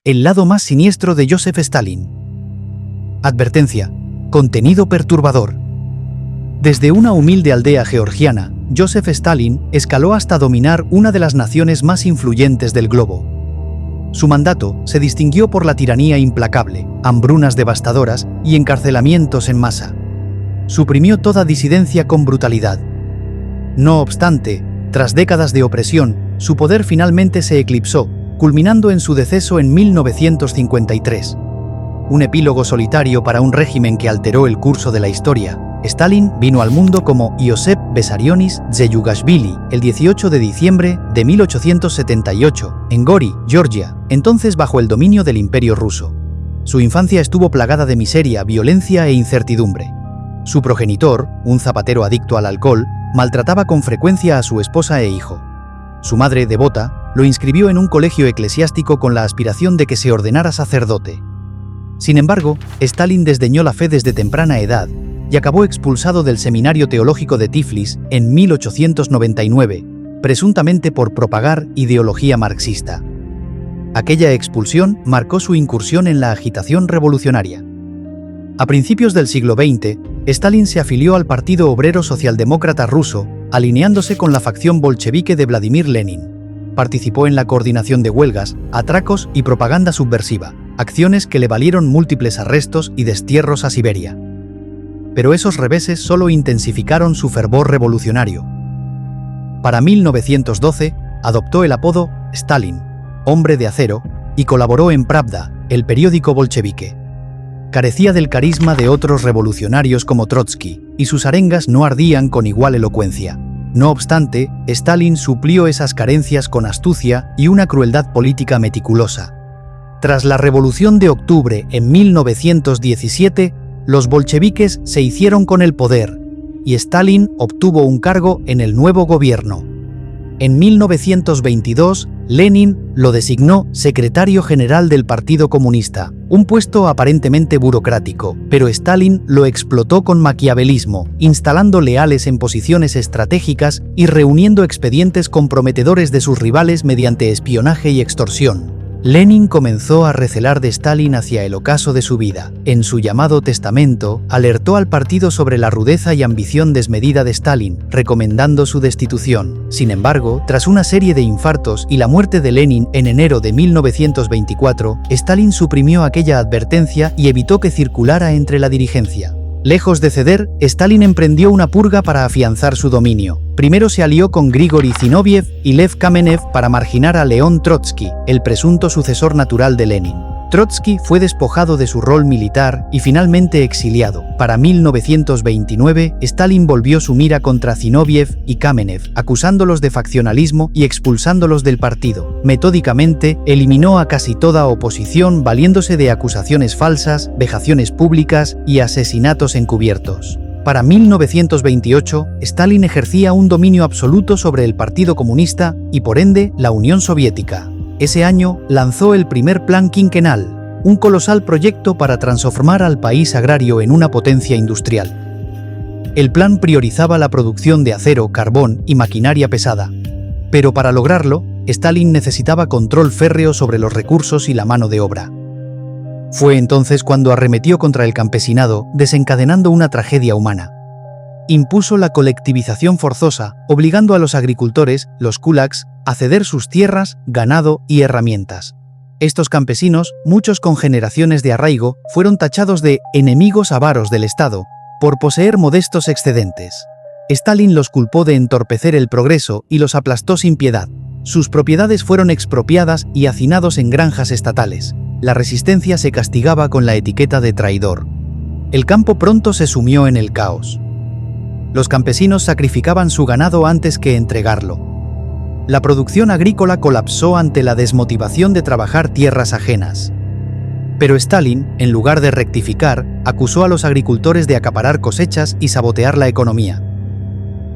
El lado más siniestro de Joseph Stalin. Advertencia. Contenido perturbador. Desde una humilde aldea georgiana, Joseph Stalin escaló hasta dominar una de las naciones más influyentes del globo. Su mandato se distinguió por la tiranía implacable, hambrunas devastadoras y encarcelamientos en masa. Suprimió toda disidencia con brutalidad. No obstante, tras décadas de opresión, su poder finalmente se eclipsó, culminando en su deceso en 1953. Un epílogo solitario para un régimen que alteró el curso de la historia. Stalin vino al mundo como Iosif Vissarionis Zeyugashvili el 18 de diciembre de 1878, en Gori, Georgia, entonces bajo el dominio del Imperio ruso. Su infancia estuvo plagada de miseria, violencia e incertidumbre. Su progenitor, un zapatero adicto al alcohol, maltrataba con frecuencia a su esposa e hijo. Su madre, devota, lo inscribió en un colegio eclesiástico con la aspiración de que se ordenara sacerdote. Sin embargo, Stalin desdeñó la fe desde temprana edad y acabó expulsado del Seminario Teológico de Tiflis en 1899, presuntamente por propagar ideología marxista. Aquella expulsión marcó su incursión en la agitación revolucionaria. A principios del siglo XX, Stalin se afilió al Partido Obrero Socialdemócrata ruso, alineándose con la facción bolchevique de Vladimir Lenin. Participó en la coordinación de huelgas, atracos y propaganda subversiva, acciones que le valieron múltiples arrestos y destierros a Siberia. Pero esos reveses solo intensificaron su fervor revolucionario. Para 1912, adoptó el apodo Stalin, hombre de acero, y colaboró en Pravda, el periódico bolchevique. Carecía del carisma de otros revolucionarios como Trotsky, y sus arengas no ardían con igual elocuencia. No obstante, Stalin suplió esas carencias con astucia y una crueldad política meticulosa. Tras la Revolución de Octubre en 1917, los bolcheviques se hicieron con el poder, y Stalin obtuvo un cargo en el nuevo gobierno. En 1922, Lenin lo designó secretario general del Partido Comunista, un puesto aparentemente burocrático, pero Stalin lo explotó con maquiavelismo, instalando leales en posiciones estratégicas y reuniendo expedientes comprometedores de sus rivales mediante espionaje y extorsión. Lenin comenzó a recelar de Stalin hacia el ocaso de su vida. En su llamado testamento, alertó al partido sobre la rudeza y ambición desmedida de Stalin, recomendando su destitución. Sin embargo, tras una serie de infartos y la muerte de Lenin en enero de 1924, Stalin suprimió aquella advertencia y evitó que circulara entre la dirigencia. Lejos de ceder, Stalin emprendió una purga para afianzar su dominio. Primero se alió con Grigori Zinoviev y Lev Kamenev para marginar a León Trotsky, el presunto sucesor natural de Lenin. Trotsky fue despojado de su rol militar y finalmente exiliado. Para 1929, Stalin volvió su mira contra Zinoviev y Kamenev, acusándolos de faccionalismo y expulsándolos del partido. Metódicamente, eliminó a casi toda oposición valiéndose de acusaciones falsas, vejaciones públicas y asesinatos encubiertos. Para 1928, Stalin ejercía un dominio absoluto sobre el Partido Comunista y, por ende, la Unión Soviética. Ese año lanzó el primer Plan Quinquenal, un colosal proyecto para transformar al país agrario en una potencia industrial. El plan priorizaba la producción de acero, carbón y maquinaria pesada. Pero para lograrlo, Stalin necesitaba control férreo sobre los recursos y la mano de obra. Fue entonces cuando arremetió contra el campesinado, desencadenando una tragedia humana. Impuso la colectivización forzosa, obligando a los agricultores, los kulaks, a ceder sus tierras, ganado y herramientas. Estos campesinos, muchos con generaciones de arraigo, fueron tachados de enemigos avaros del Estado por poseer modestos excedentes. Stalin los culpó de entorpecer el progreso y los aplastó sin piedad. Sus propiedades fueron expropiadas y hacinados en granjas estatales. La resistencia se castigaba con la etiqueta de traidor. El campo pronto se sumió en el caos. Los campesinos sacrificaban su ganado antes que entregarlo. La producción agrícola colapsó ante la desmotivación de trabajar tierras ajenas. Pero Stalin, en lugar de rectificar, acusó a los agricultores de acaparar cosechas y sabotear la economía.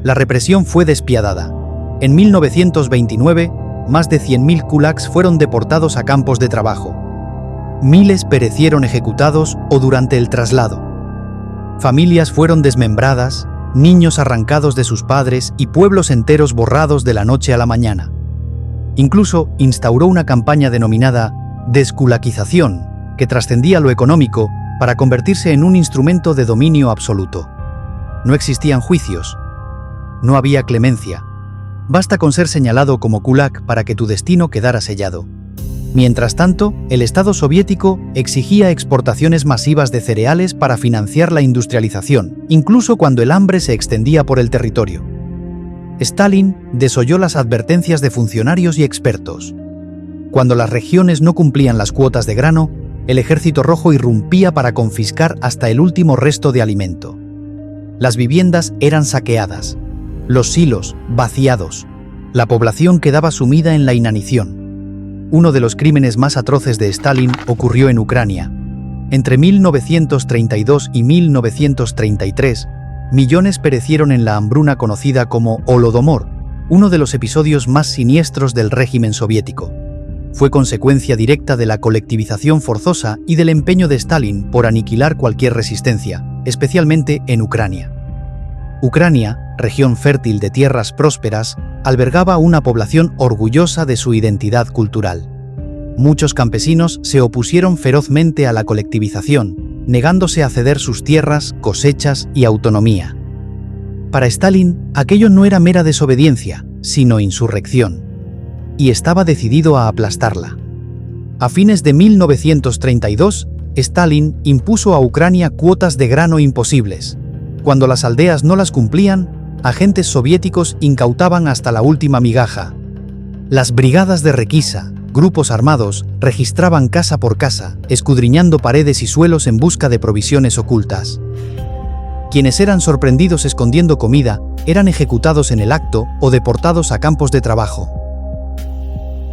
La represión fue despiadada. En 1929, más de 100.000 kulaks fueron deportados a campos de trabajo. Miles perecieron ejecutados o durante el traslado. Familias fueron desmembradas, niños arrancados de sus padres y pueblos enteros borrados de la noche a la mañana. Incluso instauró una campaña denominada desculaquización, que trascendía lo económico para convertirse en un instrumento de dominio absoluto. No existían juicios. No había clemencia. Basta con ser señalado como kulak para que tu destino quedara sellado. Mientras tanto, el Estado soviético exigía exportaciones masivas de cereales para financiar la industrialización, incluso cuando el hambre se extendía por el territorio. Stalin desoyó las advertencias de funcionarios y expertos. Cuando las regiones no cumplían las cuotas de grano, el Ejército Rojo irrumpía para confiscar hasta el último resto de alimento. Las viviendas eran saqueadas, los silos vaciados. La población quedaba sumida en la inanición. Uno de los crímenes más atroces de Stalin ocurrió en Ucrania. Entre 1932 y 1933, millones perecieron en la hambruna conocida como Holodomor, uno de los episodios más siniestros del régimen soviético. Fue consecuencia directa de la colectivización forzosa y del empeño de Stalin por aniquilar cualquier resistencia, especialmente en Ucrania. Ucrania, región fértil de tierras prósperas, albergaba una población orgullosa de su identidad cultural. Muchos campesinos se opusieron ferozmente a la colectivización, negándose a ceder sus tierras, cosechas y autonomía. Para Stalin, aquello no era mera desobediencia, sino insurrección, y estaba decidido a aplastarla. A fines de 1932, Stalin impuso a Ucrania cuotas de grano imposibles. Cuando las aldeas no las cumplían, agentes soviéticos incautaban hasta la última migaja. Las brigadas de requisa, grupos armados, registraban casa por casa, escudriñando paredes y suelos en busca de provisiones ocultas. Quienes eran sorprendidos escondiendo comida eran ejecutados en el acto o deportados a campos de trabajo.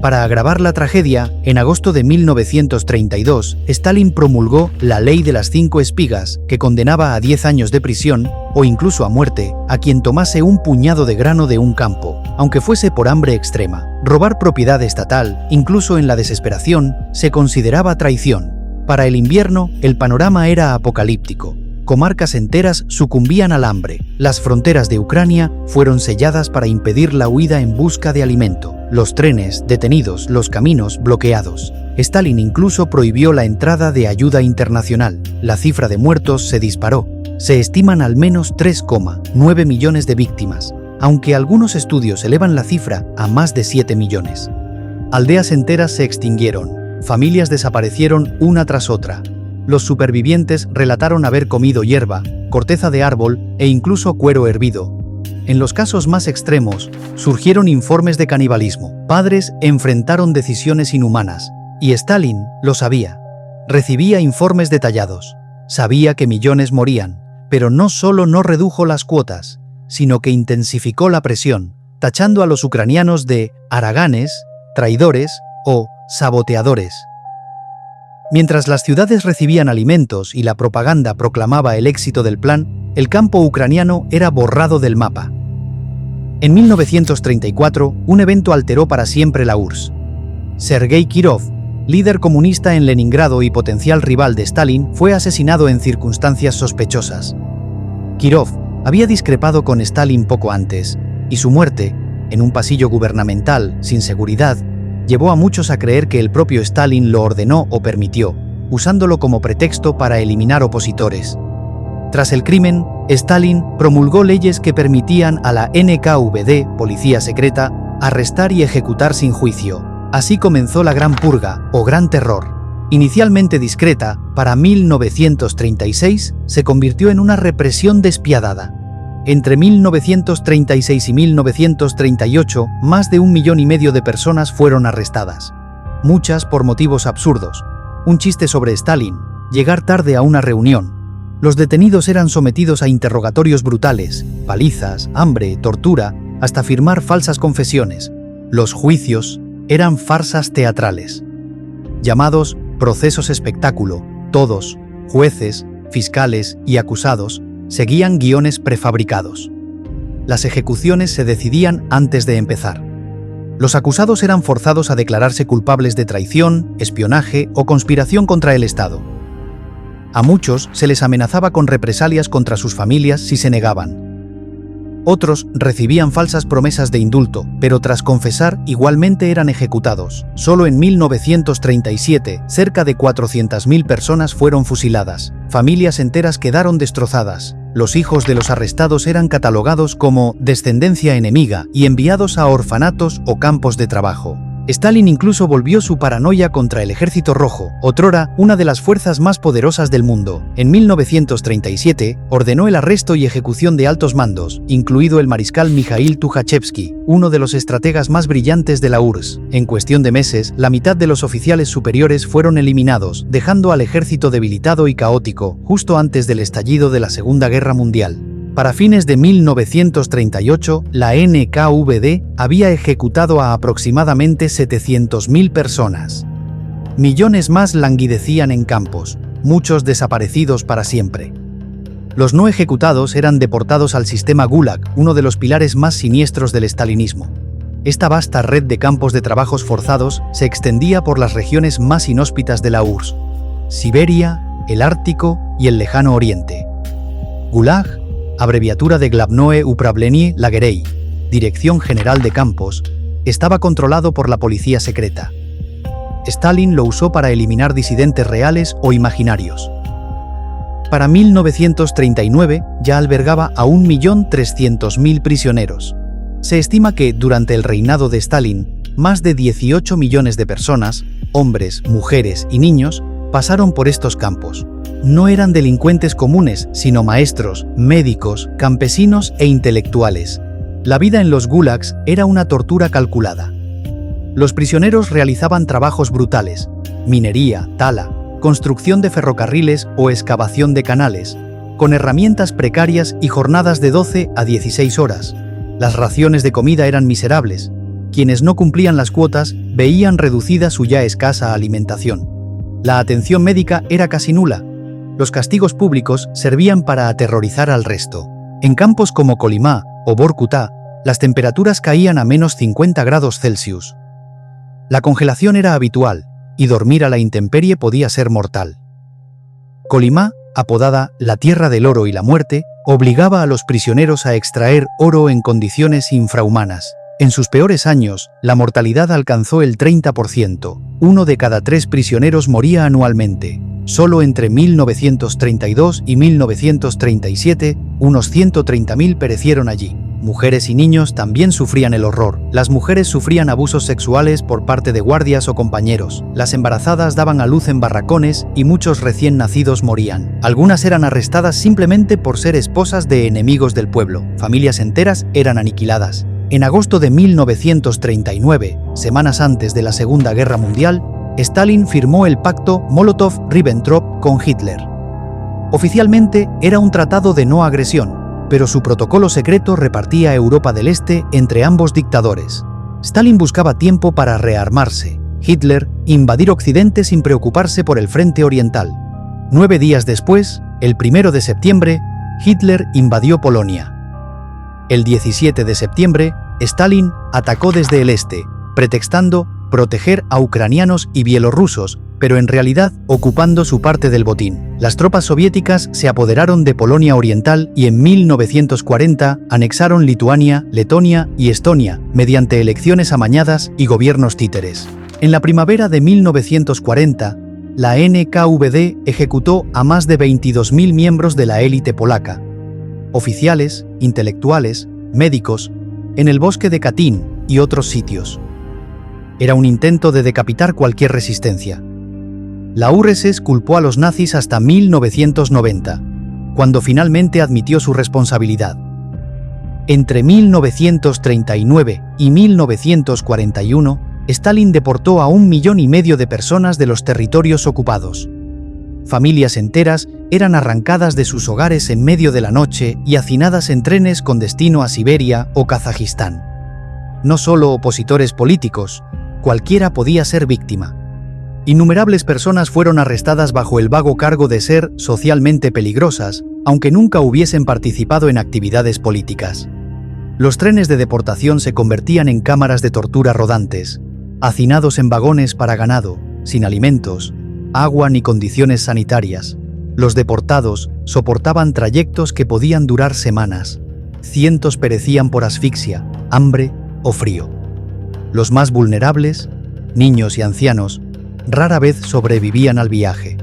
Para agravar la tragedia, en agosto de 1932, Stalin promulgó la Ley de las 5 espigas, que condenaba a 10 años de prisión, o incluso a muerte, a quien tomase un puñado de grano de un campo, aunque fuese por hambre extrema. Robar propiedad estatal, incluso en la desesperación, se consideraba traición. Para el invierno, el panorama era apocalíptico. Comarcas enteras sucumbían al hambre. Las fronteras de Ucrania fueron selladas para impedir la huida en busca de alimento. Los trenes detenidos, los caminos bloqueados. Stalin incluso prohibió la entrada de ayuda internacional. La cifra de muertos se disparó. Se estiman al menos 3,9 millones de víctimas, aunque algunos estudios elevan la cifra a más de 7 millones. Aldeas enteras se extinguieron. Familias desaparecieron una tras otra. Los supervivientes relataron haber comido hierba, corteza de árbol e incluso cuero hervido. En los casos más extremos, surgieron informes de canibalismo. Padres enfrentaron decisiones inhumanas, y Stalin lo sabía. Recibía informes detallados. Sabía que millones morían, pero no solo no redujo las cuotas, sino que intensificó la presión, tachando a los ucranianos de haraganes, traidores o saboteadores. Mientras las ciudades recibían alimentos y la propaganda proclamaba el éxito del plan, el campo ucraniano era borrado del mapa. En 1934, un evento alteró para siempre la URSS. Sergei Kirov, líder comunista en Leningrado y potencial rival de Stalin, fue asesinado en circunstancias sospechosas. Kirov había discrepado con Stalin poco antes, y su muerte, en un pasillo gubernamental, sin seguridad, llevó a muchos a creer que el propio Stalin lo ordenó o permitió, usándolo como pretexto para eliminar opositores. Tras el crimen, Stalin promulgó leyes que permitían a la NKVD, policía secreta, arrestar y ejecutar sin juicio. Así comenzó la Gran Purga, o Gran Terror. Inicialmente discreta, para 1936 se convirtió en una represión despiadada. Entre 1936 y 1938, más de 1,5 millones de personas fueron arrestadas. Muchas por motivos absurdos. Un chiste sobre Stalin, llegar tarde a una reunión. Los detenidos eran sometidos a interrogatorios brutales, palizas, hambre, tortura, hasta firmar falsas confesiones. Los juicios eran farsas teatrales. Llamados procesos espectáculo, todos, jueces, fiscales y acusados, seguían guiones prefabricados. Las ejecuciones se decidían antes de empezar. Los acusados eran forzados a declararse culpables de traición, espionaje o conspiración contra el Estado. A muchos se les amenazaba con represalias contra sus familias si se negaban. Otros recibían falsas promesas de indulto, pero tras confesar igualmente eran ejecutados. Solo en 1937, cerca de 400.000 personas fueron fusiladas. Familias enteras quedaron destrozadas. Los hijos de los arrestados eran catalogados como descendencia enemiga y enviados a orfanatos o campos de trabajo. Stalin incluso volvió su paranoia contra el Ejército Rojo, otrora una de las fuerzas más poderosas del mundo. En 1937, ordenó el arresto y ejecución de altos mandos, incluido el mariscal Mikhail Tukhachevsky, uno de los estrategas más brillantes de la URSS. En cuestión de meses, la mitad de los oficiales superiores fueron eliminados, dejando al ejército debilitado y caótico, justo antes del estallido de la Segunda Guerra Mundial. Para fines de 1938, la NKVD había ejecutado a aproximadamente 700.000 personas. Millones más languidecían en campos, muchos desaparecidos para siempre. Los no ejecutados eran deportados al sistema Gulag, uno de los pilares más siniestros del stalinismo. Esta vasta red de campos de trabajos forzados se extendía por las regiones más inhóspitas de la URSS: Siberia, el Ártico y el Lejano Oriente. Gulag, abreviatura de Glavnoe Upravlenie Lagerei, Dirección General de Campos, estaba controlado por la policía secreta. Stalin lo usó para eliminar disidentes reales o imaginarios. Para 1939 ya albergaba a 1.300.000 prisioneros. Se estima que, durante el reinado de Stalin, más de 18 millones de personas, hombres, mujeres y niños, pasaron por estos campos. No eran delincuentes comunes, sino maestros, médicos, campesinos e intelectuales. La vida en los gulags era una tortura calculada. Los prisioneros realizaban trabajos brutales: minería, tala, construcción de ferrocarriles o excavación de canales, con herramientas precarias y jornadas de 12 a 16 horas. Las raciones de comida eran miserables. Quienes no cumplían las cuotas veían reducida su ya escasa alimentación. La atención médica era casi nula. Los castigos públicos servían para aterrorizar al resto. En campos como Kolyma o Vorkuta, las temperaturas caían a menos 50 grados Celsius. La congelación era habitual, y dormir a la intemperie podía ser mortal. Kolyma, apodada la Tierra del Oro y la Muerte, obligaba a los prisioneros a extraer oro en condiciones infrahumanas. En sus peores años, la mortalidad alcanzó el 30%. 1 de cada 3 prisioneros moría anualmente. Solo entre 1932 y 1937, unos 130.000 perecieron allí. Mujeres y niños también sufrían el horror. Las mujeres sufrían abusos sexuales por parte de guardias o compañeros. Las embarazadas daban a luz en barracones y muchos recién nacidos morían. Algunas eran arrestadas simplemente por ser esposas de enemigos del pueblo. Familias enteras eran aniquiladas. En agosto de 1939, semanas antes de la Segunda Guerra Mundial, Stalin firmó el pacto Molotov-Ribbentrop con Hitler. Oficialmente era un tratado de no agresión, pero su protocolo secreto repartía Europa del Este entre ambos dictadores. Stalin buscaba tiempo para rearmarse. Hitler, invadir Occidente sin preocuparse por el frente oriental. 9 días después, el 1 de septiembre, Hitler invadió Polonia. El 17 de septiembre, Stalin atacó desde el este, pretextando proteger a ucranianos y bielorrusos, pero en realidad ocupando su parte del botín. Las tropas soviéticas se apoderaron de Polonia Oriental y en 1940 anexaron Lituania, Letonia y Estonia, mediante elecciones amañadas y gobiernos títeres. En la primavera de 1940, la NKVD ejecutó a más de 22.000 miembros de la élite polaca, oficiales, intelectuales, médicos, en el bosque de Katyn y otros sitios. Era un intento de decapitar cualquier resistencia. La URSS culpó a los nazis hasta 1990, cuando finalmente admitió su responsabilidad. Entre 1939 y 1941, Stalin deportó a 1,5 millones de personas de los territorios ocupados. Familias enteras eran arrancadas de sus hogares en medio de la noche y hacinadas en trenes con destino a Siberia o Kazajistán. No solo opositores políticos, cualquiera podía ser víctima. Innumerables personas fueron arrestadas bajo el vago cargo de ser socialmente peligrosas, aunque nunca hubiesen participado en actividades políticas. Los trenes de deportación se convertían en cámaras de tortura rodantes, hacinados en vagones para ganado, sin alimentos, agua ni condiciones sanitarias. Los deportados soportaban trayectos que podían durar semanas. cientos perecían por asfixia, hambre o frío. Los más vulnerables, niños y ancianos, rara vez sobrevivían al viaje.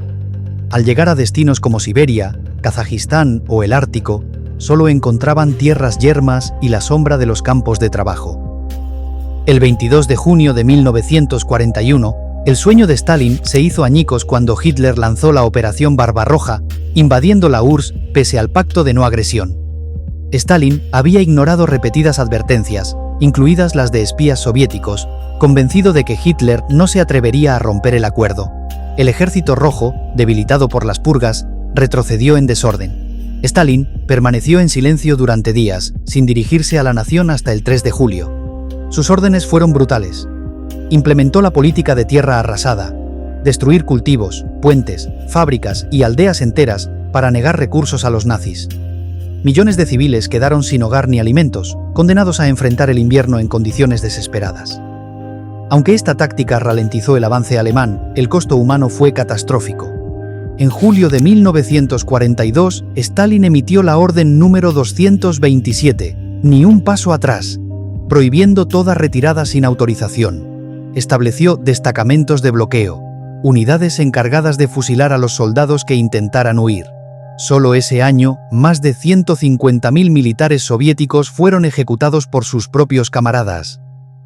Al llegar a destinos como Siberia, Kazajistán o el Ártico, solo encontraban tierras yermas y la sombra de los campos de trabajo. El 22 de junio de 1941, el sueño de Stalin se hizo añicos cuando Hitler lanzó la Operación Barbarroja, invadiendo la URSS pese al pacto de no agresión. Stalin había ignorado repetidas advertencias, incluidas las de espías soviéticos, convencido de que Hitler no se atrevería a romper el acuerdo. El Ejército Rojo, debilitado por las purgas, retrocedió en desorden. Stalin permaneció en silencio durante días, sin dirigirse a la nación hasta el 3 de julio. Sus órdenes fueron brutales. Implementó la política de tierra arrasada, destruir cultivos, puentes, fábricas y aldeas enteras para negar recursos a los nazis. Millones de civiles quedaron sin hogar ni alimentos, condenados a enfrentar el invierno en condiciones desesperadas. Aunque esta táctica ralentizó el avance alemán, el costo humano fue catastrófico. En julio de 1942, Stalin emitió la Orden número 227, ni un paso atrás, prohibiendo toda retirada sin autorización. Estableció destacamentos de bloqueo, unidades encargadas de fusilar a los soldados que intentaran huir. Solo ese año, más de 150.000 militares soviéticos fueron ejecutados por sus propios camaradas.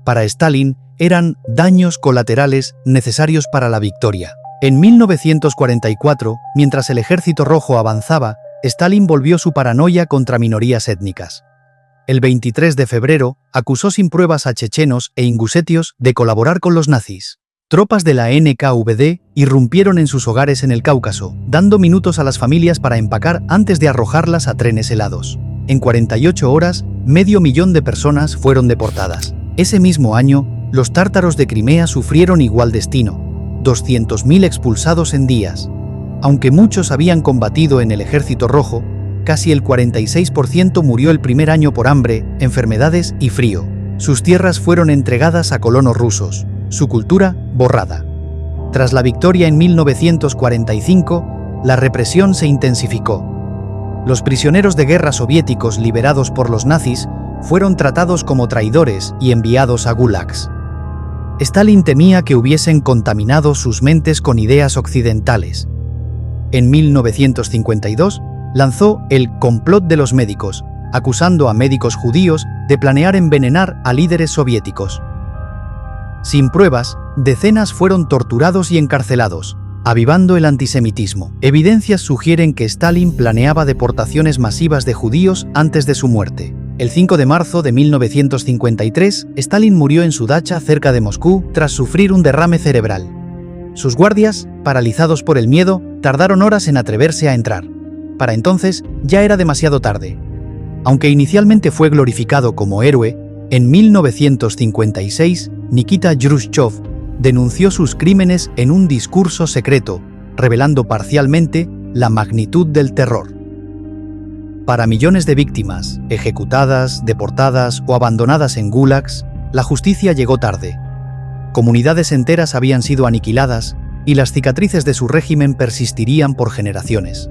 Para Stalin, eran daños colaterales necesarios para la victoria. En 1944, mientras el Ejército Rojo avanzaba, Stalin volvió su paranoia contra minorías étnicas. El 23 de febrero, acusó sin pruebas a chechenos e ingusetios de colaborar con los nazis. Tropas de la NKVD irrumpieron en sus hogares en el Cáucaso, dando minutos a las familias para empacar antes de arrojarlas a trenes helados. En 48 horas, 500.000 de personas fueron deportadas. Ese mismo año, los tártaros de Crimea sufrieron igual destino, 200.000 expulsados en días. Aunque muchos habían combatido en el Ejército Rojo, casi el 46% murió el primer año por hambre, enfermedades y frío. Sus tierras fueron entregadas a colonos rusos, su cultura borrada. Tras la victoria en 1945, la represión se intensificó. Los prisioneros de guerra soviéticos liberados por los nazis fueron tratados como traidores y enviados a gulags. Stalin temía que hubiesen contaminado sus mentes con ideas occidentales. En 1952, lanzó el complot de los médicos, acusando a médicos judíos de planear envenenar a líderes soviéticos. Sin pruebas, decenas fueron torturados y encarcelados, avivando el antisemitismo. Evidencias sugieren que Stalin planeaba deportaciones masivas de judíos antes de su muerte. El 5 de marzo de 1953, Stalin murió en su dacha cerca de Moscú tras sufrir un derrame cerebral. Sus guardias, paralizados por el miedo, tardaron horas en atreverse a entrar. Para entonces, ya era demasiado tarde. Aunque inicialmente fue glorificado como héroe, en 1956, Nikita Khrushchev denunció sus crímenes en un discurso secreto, revelando parcialmente la magnitud del terror. Para millones de víctimas, ejecutadas, deportadas o abandonadas en gulags, la justicia llegó tarde. Comunidades enteras habían sido aniquiladas y las cicatrices de su régimen persistirían por generaciones.